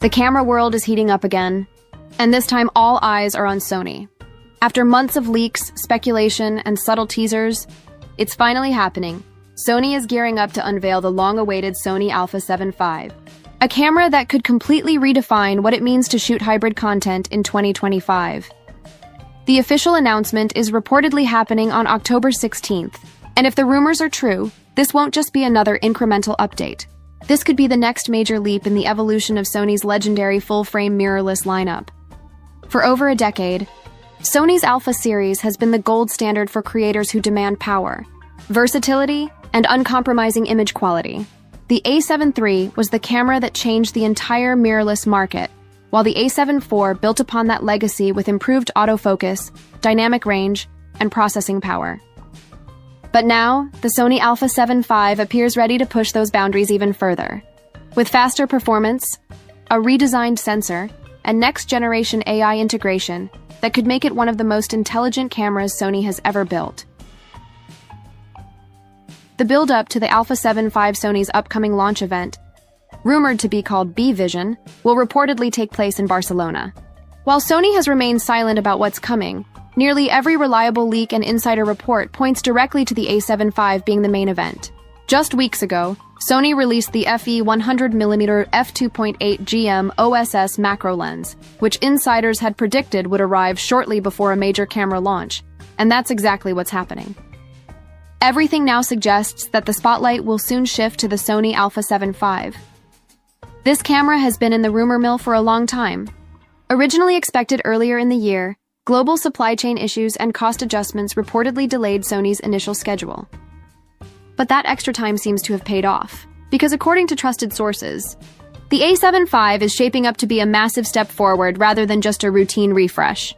The camera world is heating up again, and this time all eyes are on Sony. After months of leaks, speculation, and subtle teasers, it's finally happening. Sony is gearing up to unveil the long-awaited Sony Alpha 7V, a camera that could completely redefine what it means to shoot hybrid content in 2025. The official announcement is reportedly happening on October 16th, and if the rumors are true, this won't just be another incremental update. This could be the next major leap in the evolution of Sony's legendary full-frame mirrorless lineup. For over a decade, Sony's Alpha series has been the gold standard for creators who demand power, versatility, and uncompromising image quality. The a7 III was the camera that changed the entire mirrorless market, while the a7 IV built upon that legacy with improved autofocus, dynamic range, and processing power. But now, the Sony Alpha 7V appears ready to push those boundaries even further. With faster performance, a redesigned sensor, and next-generation AI integration that could make it one of the most intelligent cameras Sony has ever built. The build-up to the Alpha 7V Sony's upcoming launch event, rumored to be called B-Vision, will reportedly take place in Barcelona. While Sony has remained silent about what's coming, nearly every reliable leak and insider report points directly to the a7V being the main event. Just weeks ago, Sony released the FE 100mm f2.8 GM OSS macro lens, which insiders had predicted would arrive shortly before a major camera launch, and that's exactly what's happening. Everything now suggests that the spotlight will soon shift to the Sony Alpha 7V. This camera has been in the rumor mill for a long time. Originally expected earlier in the year, global supply chain issues and cost adjustments reportedly delayed Sony's initial schedule. But that extra time seems to have paid off, because according to trusted sources, the a7V is shaping up to be a massive step forward rather than just a routine refresh.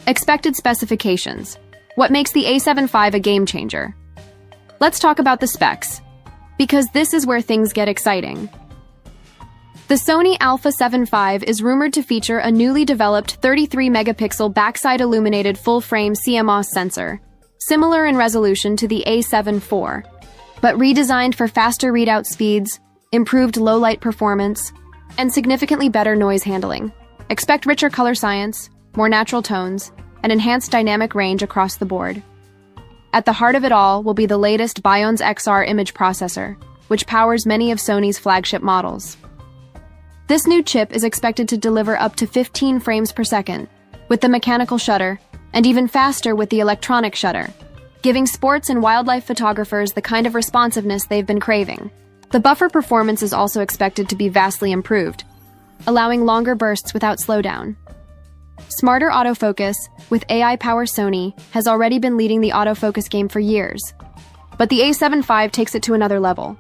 Expected specifications. What makes the a7V a game changer? Let's talk about the specs, because this is where things get exciting. The Sony Alpha 7V is rumored to feature a newly developed 33-megapixel backside illuminated full-frame CMOS sensor, similar in resolution to the a7 IV, but redesigned for faster readout speeds, improved low-light performance, and significantly better noise handling. Expect richer color science, more natural tones, and enhanced dynamic range across the board. At the heart of it all will be the latest Bionz XR image processor, which powers many of Sony's flagship models. This new chip is expected to deliver up to 15 frames per second, with the mechanical shutter, and even faster with the electronic shutter, giving sports and wildlife photographers the kind of responsiveness they've been craving. The buffer performance is also expected to be vastly improved, allowing longer bursts without slowdown. Smarter autofocus, with AI power Sony, has already been leading the autofocus game for years. But the a7V takes it to another level.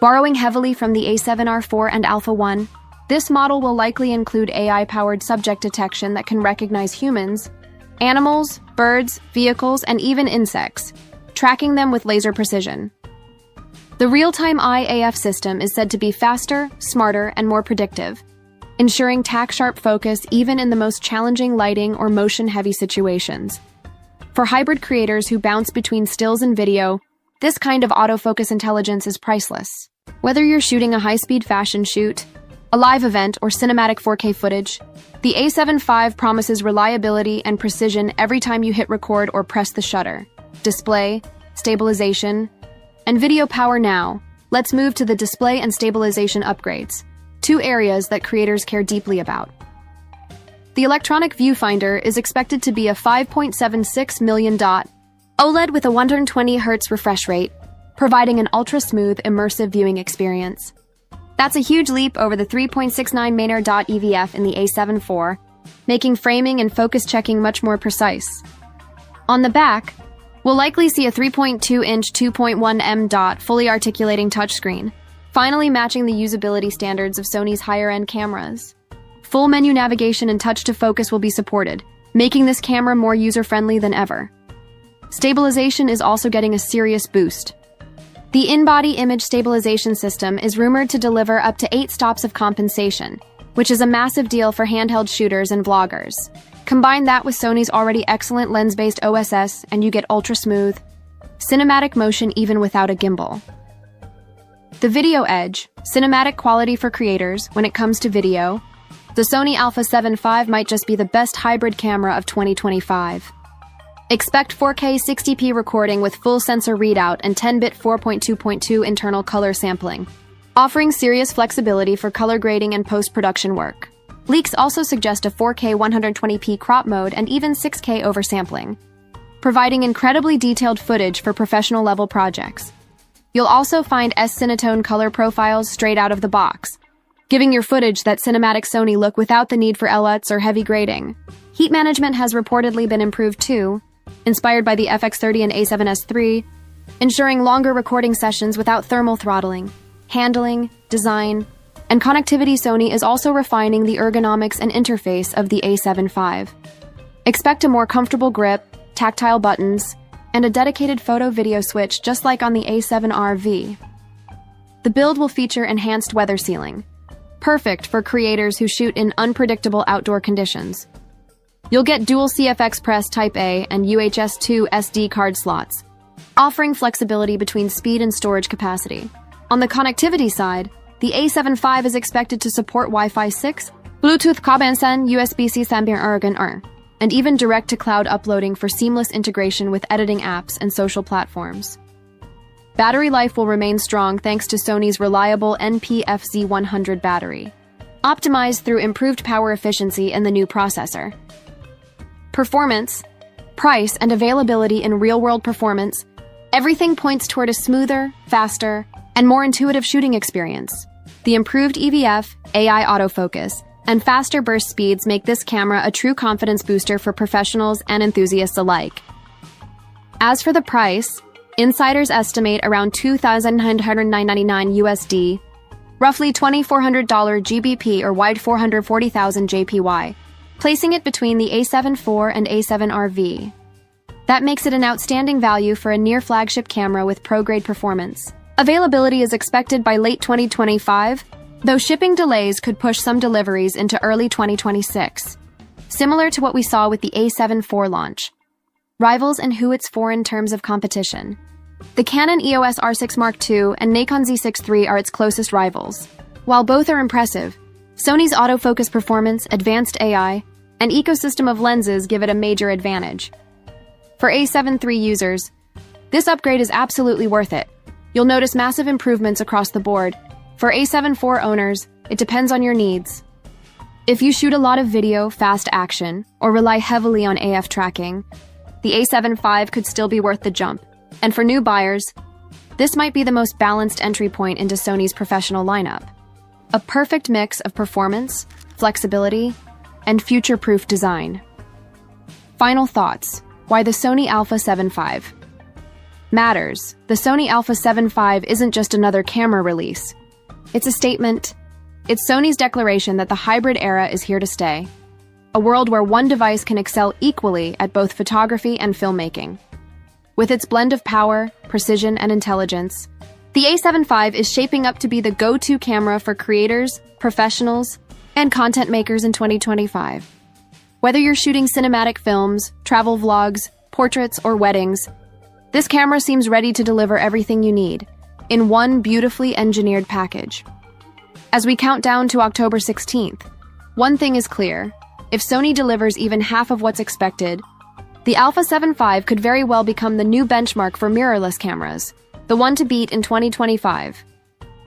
Borrowing heavily from the a7R4 and Alpha 1, this model will likely include AI-powered subject detection that can recognize humans, animals, birds, vehicles, and even insects, tracking them with laser precision. The real-time Eye AF system is said to be faster, smarter, and more predictive, ensuring tack-sharp focus even in the most challenging lighting or motion-heavy situations. For hybrid creators who bounce between stills and video, this kind of autofocus intelligence is priceless. Whether you're shooting a high-speed fashion shoot, a live event, or cinematic 4K footage, the a7V promises reliability and precision every time you hit record or press the shutter. Display, stabilization, and video power now. Let's move to the display and stabilization upgrades, two areas that creators care deeply about. The electronic viewfinder is expected to be a 5.76 million dot OLED with a 120Hz refresh rate, providing an ultra-smooth, immersive viewing experience. That's a huge leap over the 3.69 Maynard dot EVF in the a7 IV, making framing and focus checking much more precise. On the back, we'll likely see a 3.2-inch 2.1 M dot fully articulating touchscreen, finally matching the usability standards of Sony's higher-end cameras. Full menu navigation and touch-to-focus will be supported, making this camera more user-friendly than ever. Stabilization is also getting a serious boost. The in-body image stabilization system is rumored to deliver up to 8 stops of compensation, which is a massive deal for handheld shooters and vloggers. Combine that with Sony's already excellent lens-based OSS, and you get ultra-smooth, cinematic motion even without a gimbal. The video edge, cinematic quality for creators when it comes to video, the Sony Alpha 7V might just be the best hybrid camera of 2025. Expect 4K 60p recording with full sensor readout and 10-bit 4.2.2 internal color sampling, offering serious flexibility for color grading and post-production work. Leaks also suggest a 4K 120p crop mode and even 6K oversampling, providing incredibly detailed footage for professional-level projects. You'll also find S-Cinetone color profiles straight out of the box, giving your footage that cinematic Sony look without the need for LUTs or heavy grading. Heat management has reportedly been improved too, inspired by the FX30 and A7S III, ensuring longer recording sessions without thermal throttling. Handling, design, and connectivity. Sony is also refining the ergonomics and interface of the A7V. Expect a more comfortable grip, tactile buttons, and a dedicated photo-video switch just like on the A7RV. The build will feature enhanced weather sealing, perfect for creators who shoot in unpredictable outdoor conditions. You'll get dual CFX Press Type-A and UHS-2 SD card slots, offering flexibility between speed and storage capacity. On the connectivity side, the A7V is expected to support Wi-Fi 6, Bluetooth Kabelsen, USB-C Sambian and even direct-to-cloud uploading for seamless integration with editing apps and social platforms. Battery life will remain strong thanks to Sony's reliable NP-FZ100 battery, optimized through improved power efficiency and the new processor. Performance, price, and availability in real-world performance, everything points toward a smoother, faster, and more intuitive shooting experience. The improved EVF, AI autofocus, and faster burst speeds make this camera a true confidence booster for professionals and enthusiasts alike. As for the price, insiders estimate around $2,999 USD, roughly $2,400 GBP or wide 440,000 JPY, placing it between the A7 IV and A7 RV. That makes it an outstanding value for a near-flagship camera with pro-grade performance. Availability is expected by late 2025, though shipping delays could push some deliveries into early 2026, similar to what we saw with the A7 IV launch. Rivals and who it's for in terms of competition. The Canon EOS R6 Mark II and Nikon Z6 III are its closest rivals. While both are impressive, Sony's autofocus performance, advanced AI, and ecosystem of lenses give it a major advantage. For A7 III users, this upgrade is absolutely worth it. You'll notice massive improvements across the board. For A7 IV owners, it depends on your needs. If you shoot a lot of video, fast action, or rely heavily on AF tracking, the A7 V could still be worth the jump. And for new buyers, this might be the most balanced entry point into Sony's professional lineup. A perfect mix of performance, flexibility, and future-proof design. Final thoughts. Why the Sony Alpha 7V matters. The Sony Alpha 7V isn't just another camera release. It's a statement. It's Sony's declaration that the hybrid era is here to stay. A world where one device can excel equally at both photography and filmmaking. With its blend of power, precision, and intelligence, the A7V is shaping up to be the go-to camera for creators, professionals, and content makers in 2025. Whether you're shooting cinematic films, travel vlogs, portraits, or weddings, this camera seems ready to deliver everything you need in one beautifully engineered package. As we count down to October 16th, one thing is clear. If Sony delivers even half of what's expected, the Alpha 7V could very well become the new benchmark for mirrorless cameras, the one to beat in 2025.